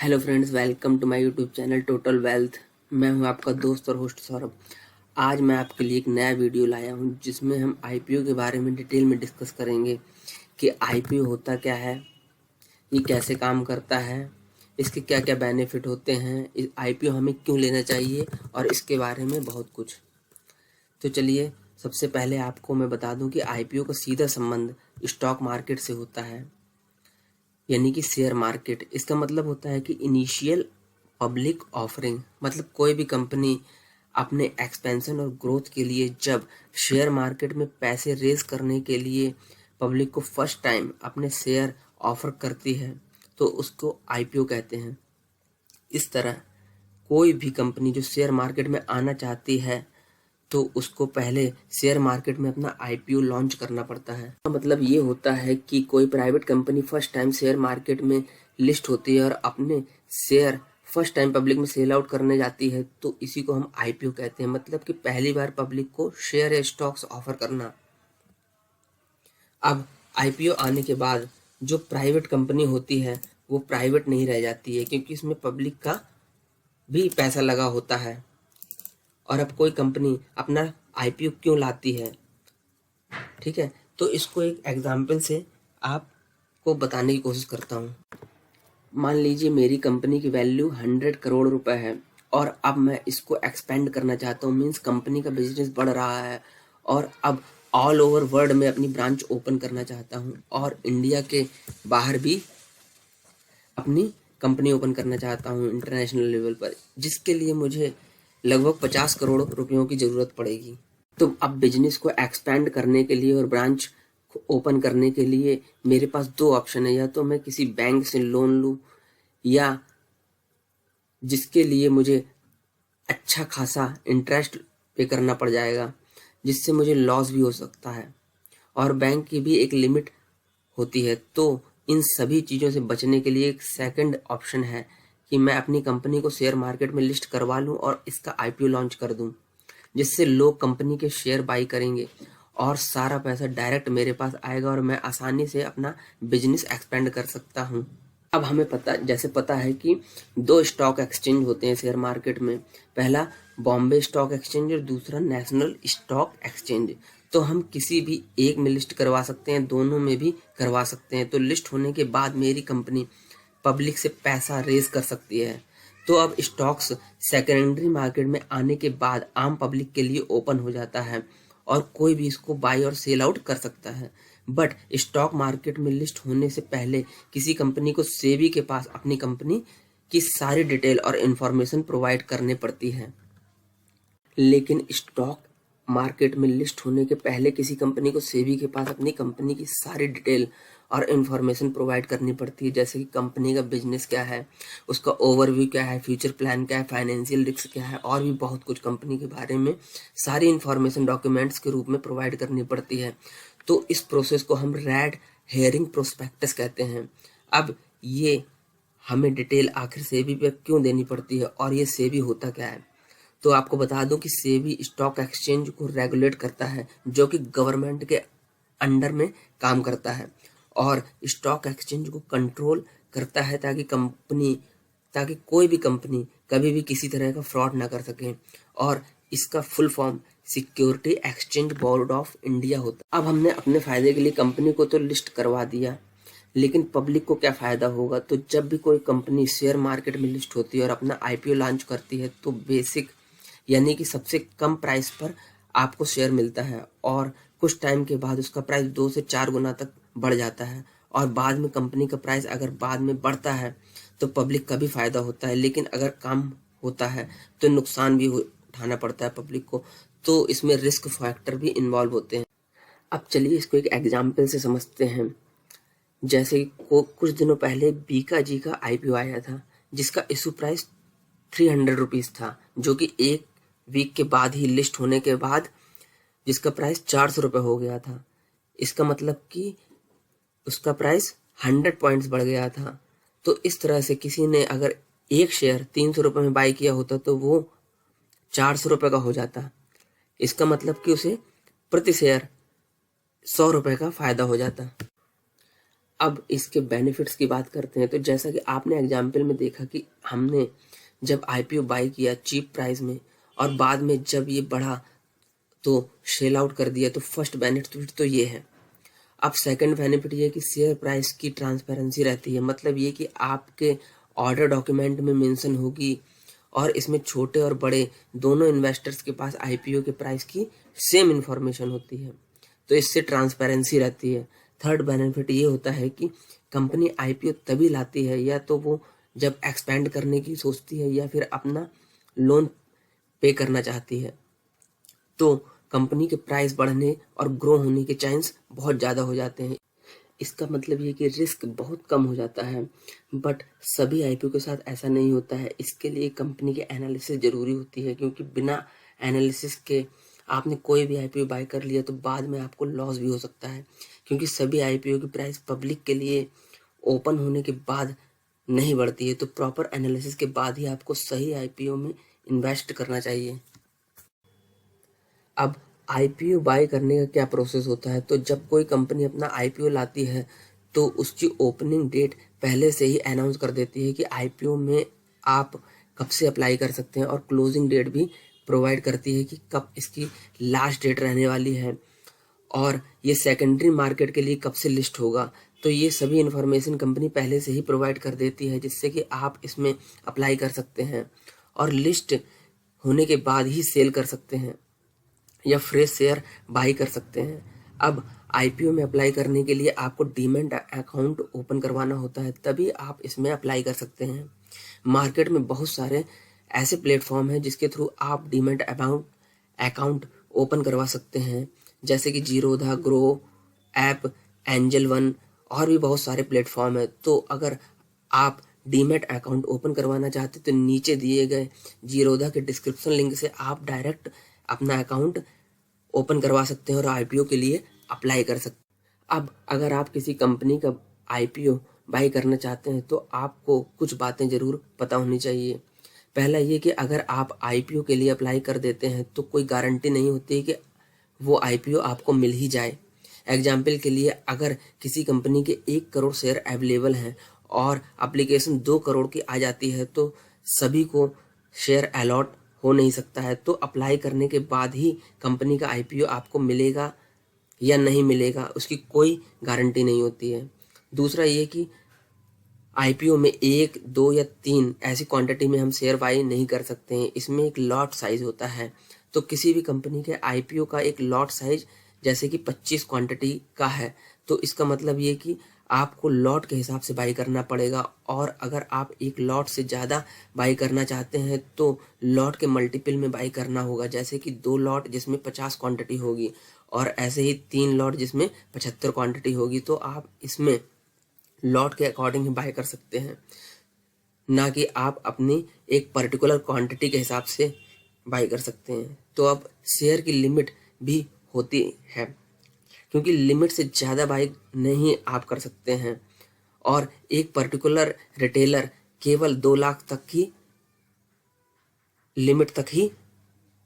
Hello friends, welcome to my YouTube channel total wealth. मैं हूं आपका दोस्त और होस्ट सौरभ। आज मैं आपके लिए एक नया वीडियो लाया हूं जिसमें हम आईपीओ के बारे में डिटेल में डिस्कस करेंगे कि आईपीओ होता क्या है, ये कैसे काम करता है, इसके क्या क्या बेनिफिट होते हैं, इस आईपीओ हमें क्यों लेना चाहिए और इसके बारे में बहुत कुछ। तो चलिए, सबसे पहले आपको मैं बता दूं कि आईपीओ का सीधा संबंध स्टॉक मार्केट से होता है, यानी कि शेयर मार्केट। इसका मतलब होता है कि इनिशियल पब्लिक ऑफरिंग, मतलब कोई भी कंपनी अपने एक्सपेंशन और ग्रोथ के लिए जब शेयर मार्केट में पैसे रेज करने के लिए पब्लिक को फर्स्ट टाइम अपने शेयर ऑफर करती है तो उसको आईपीओ कहते हैं। इस तरह कोई भी कंपनी जो शेयर मार्केट में आना चाहती है तो उसको पहले शेयर मार्केट में अपना आईपीओ लॉन्च करना पड़ता है। मतलब ये होता है कि कोई private company first time share market में लिस्ट होती है और अपने शेयर फर्स्ट टाइम पब्लिक में सेल आउट करने जाती है तो इसी को हम आईपीओ कहते हैं। मतलब कि पहली बार पब्लिक को शेयर या स्टॉक्स ऑफर करना। अब आईपीओ आने के बाद जो प्राइवेट कंपनी होती है वो प्राइवेट नहीं रह जाती है, क्योंकि इसमें पब्लिक का भी पैसा लगा होता है। और अब कोई कंपनी अपना आईपीओ क्यों लाती है, ठीक है, तो इसको एक एग्जाम्पल से आपको बताने की कोशिश करता हूँ। मान लीजिए मेरी कंपनी की वैल्यू 100 करोड़ रुपए है और अब मैं इसको एक्सपेंड करना चाहता हूँ। मीन्स कंपनी का बिजनेस बढ़ रहा है और अब ऑल ओवर वर्ल्ड में अपनी ब्रांच ओपन करना चाहता हूँ और इंडिया के बाहर भी अपनी कंपनी ओपन करना चाहता हूँ इंटरनेशनल लेवल पर, जिसके लिए मुझे लगभग 50 करोड़ रुपयों की ज़रूरत पड़ेगी। तो अब बिजनेस को एक्सपैंड करने के लिए और ब्रांच ओपन करने के लिए मेरे पास दो ऑप्शन है, या तो मैं किसी बैंक से लोन लूँ या जिसके लिए मुझे अच्छा खासा इंटरेस्ट पे करना पड़ जाएगा, जिससे मुझे लॉस भी हो सकता है और बैंक की भी एक लिमिट होती है। तो इन सभी चीज़ों से बचने के लिए एक सेकंड ऑप्शन है कि मैं अपनी कंपनी को शेयर मार्केट में लिस्ट करवा लूं और इसका आईपीओ लॉन्च कर दूं, जिससे लोग कंपनी के शेयर बाई करेंगे और सारा पैसा डायरेक्ट मेरे पास आएगा और मैं आसानी से अपना बिजनेस एक्सपेंड कर सकता हूं। अब हमें पता है कि दो स्टॉक एक्सचेंज होते हैं शेयर मार्केट में, पहला बॉम्बे स्टॉक एक्सचेंज और दूसरा नेशनल स्टॉक एक्सचेंज। तो हम किसी भी एक में लिस्ट करवा सकते हैं, दोनों में भी करवा सकते हैं। तो लिस्ट होने के बाद मेरी कंपनी पब्लिक से पैसा रेज कर सकती है। तो अब स्टॉक्स सेकेंडरी मार्केट में आने के बाद आम पब्लिक के लिए ओपन हो जाता है और कोई भी इसको बाई और सेल आउट कर सकता है। बट स्टॉक मार्केट में लिस्ट होने से पहले किसी कंपनी को सेबी के पास अपनी कंपनी की सारी डिटेल और इंफॉर्मेशन प्रोवाइड करनी पड़ती है। लेकिन स्टॉक मार्केट में लिस्ट होने के पहले किसी कंपनी को सेबी के पास अपनी कंपनी की सारी डिटेल और इन्फॉर्मेशन प्रोवाइड करनी पड़ती है, जैसे कि कंपनी का बिजनेस क्या है, उसका ओवरव्यू क्या है, फ्यूचर प्लान क्या है, फाइनेंशियल रिस्क क्या है और भी बहुत कुछ कंपनी के बारे में सारी इन्फॉर्मेशन डॉक्यूमेंट्स के रूप में प्रोवाइड करनी पड़ती है। तो इस प्रोसेस को हम रेड हेयरिंग प्रोस्पेक्टस कहते हैं। अब ये हमें डिटेल आखिर सेबी पे क्यों देनी पड़ती है और ये सेबी होता क्या है, तो आपको बता दूं कि सेबी स्टॉक एक्सचेंज को रेगुलेट करता है, जो कि गवर्नमेंट के अंडर में काम करता है और स्टॉक एक्सचेंज को कंट्रोल करता है ताकि कोई भी कंपनी कभी भी किसी तरह का फ्रॉड ना कर सके। और इसका full form security exchange board of India होता है। अब हमने अपने फायदे के लिए कंपनी को तो लिस्ट करवा दिया, लेकिन पब्लिक को क्या फायदा होगा? तो जब भी कोई कंपनी शेयर मार्केट में लिस्ट होती है और अपना आईपीओ लॉन्च करती है तो बेसिक यानी कि सबसे कम प्राइस पर आपको शेयर मिलता है और कुछ टाइम के बाद उसका प्राइस 2 से 4 गुना तक बढ़ जाता है और बाद में कंपनी का प्राइस अगर बाद में बढ़ता है तो पब्लिक का भी फायदा होता है, लेकिन अगर कम होता है तो नुकसान भी उठाना पड़ता है पब्लिक को। तो इसमें रिस्क फैक्टर भी इन्वॉल्व होते हैं। अब चलिए इसको एक एग्जाम्पल से समझते हैं। जैसे को कुछ दिनों पहले बीका जी का आईपीओ आया था जिसका इशू प्राइस 300 रुपीज था, जो कि एक वीक के बाद ही लिस्ट होने के बाद जिसका प्राइस 400 रुपये हो गया था। इसका मतलब कि उसका प्राइस 100 पॉइंट्स बढ़ गया था। तो इस तरह से किसी ने अगर एक शेयर 300 रुपये में बाई किया होता तो वो 400 रुपये का हो जाता। इसका मतलब कि उसे प्रति शेयर 100 रुपये का फायदा हो जाता। अब इसके बेनिफिट्स की बात करते हैं। तो जैसा कि आपने एग्जाम्पल में देखा कि हमने जब आईपीओ बाई किया चीप प्राइस में और बाद में जब ये बढ़ा तो सेल आउट कर दिया, तो फर्स्ट बेनिफिट तो ये है। अब सेकंड बेनिफिट ये है कि शेयर प्राइस की ट्रांसपेरेंसी रहती है। मतलब ये कि आपके ऑर्डर डॉक्यूमेंट में मेंशन होगी और इसमें छोटे और बड़े दोनों इन्वेस्टर्स के पास आईपीओ के प्राइस की सेम इंफॉर्मेशन होती है, तो इससे ट्रांसपेरेंसी रहती है। थर्ड बेनिफिट ये होता है कि कंपनी आईपीओ तभी लाती है या तो वो जब एक्सपेंड करने की सोचती है या फिर अपना लोन पे करना चाहती है, तो कंपनी के प्राइस बढ़ने और ग्रो होने के चांस बहुत ज़्यादा हो जाते हैं। इसका मतलब ये कि रिस्क बहुत कम हो जाता है। बट सभी आईपीओ के साथ ऐसा नहीं होता है। इसके लिए कंपनी की एनालिसिस ज़रूरी होती है, क्योंकि बिना एनालिसिस के आपने कोई भी आईपीओ बाय कर लिया तो बाद में आपको लॉस भी हो सकता है, क्योंकि सभी आईपीओ की प्राइस पब्लिक के लिए ओपन होने के बाद नहीं बढ़ती है। तो प्रॉपर एनालिसिस के बाद ही आपको सही आईपीओ में इन्वेस्ट करना चाहिए। अब आईपीओ बाय करने का क्या प्रोसेस होता है? तो जब कोई कंपनी अपना आईपीओ लाती है तो उसकी ओपनिंग डेट पहले से ही अनाउंस कर देती है कि आईपीओ में आप कब से अप्लाई कर सकते हैं, और क्लोजिंग डेट भी प्रोवाइड करती है कि कब इसकी लास्ट डेट रहने वाली है और ये सेकेंडरी मार्केट के लिए कब से लिस्ट होगा। तो ये सभी इन्फॉर्मेशन कंपनी पहले से ही प्रोवाइड कर देती है, जिससे कि आप इसमें अप्लाई कर सकते हैं और लिस्ट होने के बाद ही सेल कर सकते हैं या फ्रेश शेयर बाई कर सकते हैं। अब आईपीओ में अप्लाई करने के लिए आपको डीमैट अकाउंट ओपन करवाना होता है, तभी आप इसमें अप्लाई कर सकते हैं। मार्केट में बहुत सारे ऐसे प्लेटफॉर्म हैं जिसके थ्रू आप डीमैट अकाउंट ओपन करवा सकते हैं, जैसे कि Zerodha, grow app, angel one और भी बहुत सारे प्लेटफॉर्म है। तो अगर आप डीमैट अकाउंट ओपन करवाना चाहते तो नीचे दिए गए जीरोधा के डिस्क्रिप्शन लिंक से आप डायरेक्ट अपना अकाउंट ओपन करवा सकते हैं और आईपीओ के लिए अप्लाई कर सकते हैं। अब अगर आप किसी कंपनी का आईपीओ बाई करना चाहते हैं तो आपको कुछ बातें जरूर पता होनी चाहिए। पहला ये कि अगर आप आईपीओ के लिए अप्लाई कर देते हैं तो कोई गारंटी नहीं होती कि वो आईपीओ आपको मिल ही जाए। एग्जाम्पल के लिए, अगर किसी कंपनी के 1 करोड़ शेयर अवेलेबल हैं और एप्लीकेशन 2 करोड़ की आ जाती है तो सभी को शेयर अलॉट हो नहीं सकता है। तो अप्लाई करने के बाद ही कंपनी का आईपीओ आपको मिलेगा या नहीं मिलेगा उसकी कोई गारंटी नहीं होती है। दूसरा ये कि आईपीओ में 1, 2 या 3 ऐसी क्वांटिटी में हम शेयर बाई नहीं कर सकते हैं। इसमें एक लॉट साइज होता है। तो किसी भी कंपनी के आईपीओ का एक लॉट साइज जैसे कि 25 क्वांटिटी का है, तो इसका मतलब ये कि आपको लॉट के हिसाब से बाई करना पड़ेगा। और अगर आप एक लॉट से ज़्यादा बाई करना चाहते हैं तो लॉट के मल्टीपल में बाई करना होगा, जैसे कि 2 लॉट जिसमें 50 क्वांटिटी होगी और ऐसे ही 3 लॉट जिसमें 75 क्वांटिटी होगी। तो आप इसमें लॉट के अकॉर्डिंग ही बाय कर सकते हैं, ना कि आप अपनी एक पर्टिकुलर क्वांटिटी के हिसाब से बाय कर सकते हैं। तो अब शेयर की लिमिट भी होती है, क्योंकि लिमिट से ज़्यादा बाय नहीं आप कर सकते हैं और एक पर्टिकुलर रिटेलर केवल 2 लाख तक की लिमिट तक ही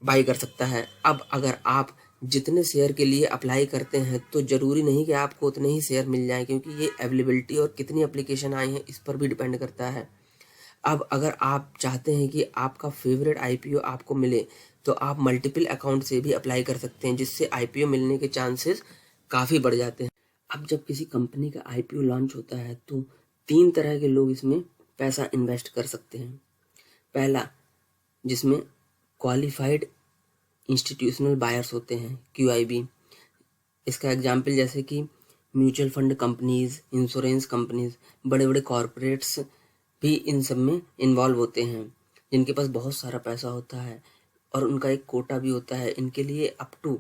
बाई कर सकता है। अब अगर आप जितने शेयर के लिए अप्लाई करते हैं तो ज़रूरी नहीं कि आपको उतने ही शेयर मिल जाएं, क्योंकि ये अवेलेबिलिटी और कितनी एप्लीकेशन आई हैं इस पर भी डिपेंड करता है। अब अगर आप चाहते हैं कि आपका फेवरेट आईपीओ आपको मिले तो आप मल्टीपल अकाउंट से भी अप्लाई कर सकते हैं, जिससे आईपीओ मिलने के चांसेस काफ़ी बढ़ जाते हैं। अब जब किसी कंपनी का आईपीओ लॉन्च होता है तो 3 तरह के लोग इसमें पैसा इन्वेस्ट कर सकते हैं। पहला, जिसमें क्वालिफाइड इंस्टीट्यूशनल बायर्स होते हैं, क्यूआईबी। इसका एग्जाम्पल जैसे कि mutual fund companies, insurance companies, बड़े बड़े कॉरपोरेट्स भी इन सब में इन्वॉल्व होते हैं, जिनके पास बहुत सारा पैसा होता है और उनका एक कोटा भी होता है। इनके लिए अप टू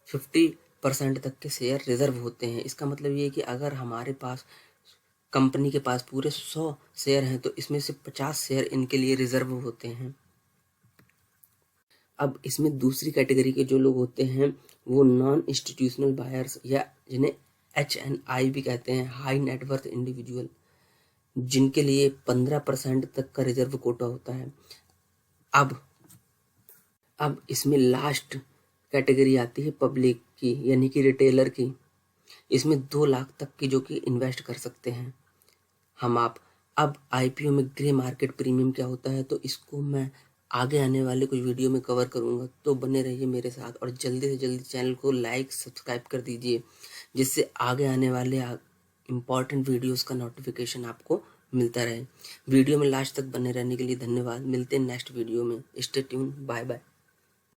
50% तक के शेयर रिजर्व होते हैं। इसका मतलब ये है कि अगर हमारे पास कंपनी के पास पूरे 100 शेयर हैं तो इसमें से 50 शेयर इनके लिए रिजर्व होते हैं। अब इसमें दूसरी कैटेगरी के जो लोग होते हैं वो नॉन इंस्टीट्यूशनल बायर्स, या जिन्हें HNI भी कहते हैं, हाई नेटवर्थ इंडिविजुअल, जिनके लिए 15% तक का रिजर्व कोटा होता है। अब इसमें लास्ट कैटेगरी आती है पब्लिक की, यानी कि रिटेलर की। इसमें 2 लाख तक की जो कि इन्वेस्ट कर सकते हैं हम आप। अब आईपीओ में ग्रे मार्केट प्रीमियम क्या होता है, तो इसको मैं आगे आने वाले कुछ वीडियो में कवर करूंगा, तो बने रहिए मेरे साथ और जल्दी से जल्दी चैनल को लाइक सब्सक्राइब कर दीजिए, जिससे आगे आने वाले इम्पॉर्टेंट वीडियोस का नोटिफिकेशन आपको मिलता रहे। वीडियो में लास्ट तक बने रहने के लिए धन्यवाद। मिलते हैं नेक्स्ट वीडियो में। Stay tune, bye bye.